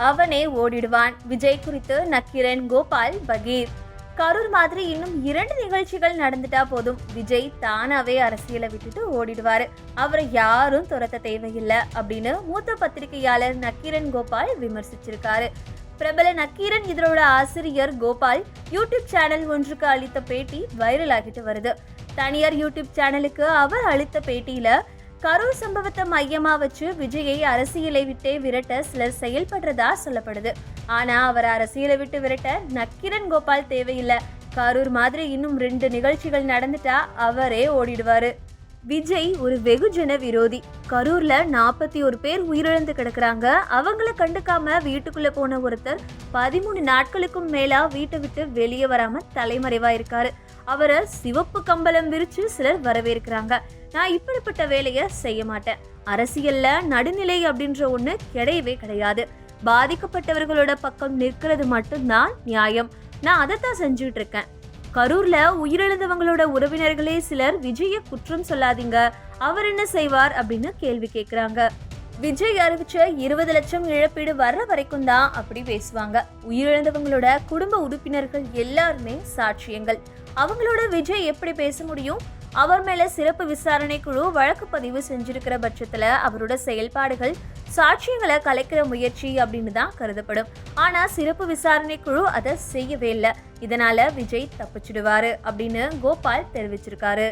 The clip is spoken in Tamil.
அவனே ஓடிடுவான். விஜய் குறித்து நக்கீரன், கோபால் பகீர். கரூர் மாதிரி இன்னும் 2 நிகழ்ச்சிகள் நடந்துட்டா போதும், விஜய் தானாவே அரசியலை விட்டுட்டு ஓடிடுவாரு. அவரை யாரும் துரத்த தேவையில்லை அப்படின்னு மூத்த பத்திரிகையாளர் நக்கீரன் கோபால் விமர்சிச்சிருக்காரு. பிரபல நக்கீரன் இதழோட ஆசிரியர் கோபால் யூடியூப் சேனல் ஒன்றுக்கு அளித்த பேட்டி வைரல் ஆகிட்டு வருது. தனியார் யூடியூப் சேனலுக்கு அவர் அளித்த பேட்டியில கரூர் சம்பவத்தை மையமா வச்சு விஜயை அரசியலை விட்டே விரட்ட சிலர் செயல்படுறதா சொல்லப்படுது. ஆனா அவர் அரசியலை விட்டு விரட்ட நக்கீரன் கோபால் தேவையில்லை. கரூர் மாதிரி இன்னும் 2 நிகழ்ச்சிகள் நடந்துட்டா அவரே ஓடிடுவாரு. விஜய் ஒரு வெகுஜன விரோதி. கரூர்ல 41 பேர் உயிரிழந்து கிடக்குறாங்க. அவங்கள கண்டுக்காம வீட்டுக்குள்ள போன ஒருத்தர் 13 நாட்களுக்கும் மேலா வீட்டை விட்டு வெளியே வராம தலைமறைவா இருக்காரு. அவரை சிவப்பு கம்பளம் விரிச்சு சிலர் வரவேற்கிறாங்க. நான் இப்படிப்பட்ட வேலையை செய்ய மாட்டேன். அரசியல்ல நடுநிலை அப்படின்ற ஒண்ணு கிடையவே கிடையாது. பாதிக்கப்பட்டவர்களோட பக்கம் நிற்கிறது மட்டும்தான் நியாயம். நான் அதைத்தான் செஞ்சுட்டு இருக்கேன். கரூர்ல உயிரிழந்தவங்களோட உறவினர்களே சிலர் விஜயை குற்றம் சொல்லாதீங்க, அவர் என்ன செய்வார் அப்படின்னு கேள்வி கேட்கிறாங்க. விஜய் அறிவிச்ச 20 லட்சம் இழப்பீடு வர்ற வரைக்கும் தான் அப்படி பேசுவாங்க. உயிரிழந்தவங்களோட குடும்ப உறுப்பினர்கள் எல்லாருமே சாட்சியங்கள். அவங்களோட விஜய் எப்படி பேச முடியும்? அவர் மேல சிறப்பு விசாரணை குழு வழக்கு பதிவு செஞ்சிருக்கிற பட்சத்துல அவரோட செயல்பாடுகள் சாட்சியங்களை கலைக்கிற முயற்சி அப்படின்னு தான் கருதப்படும். ஆனா சிறப்பு விசாரணை குழு அதை செய்யவே இல்லை. இதனால விஜய் தப்பிச்சிடுவாரு அப்படின்னு கோபால் தெரிவிச்சிருக்காரு.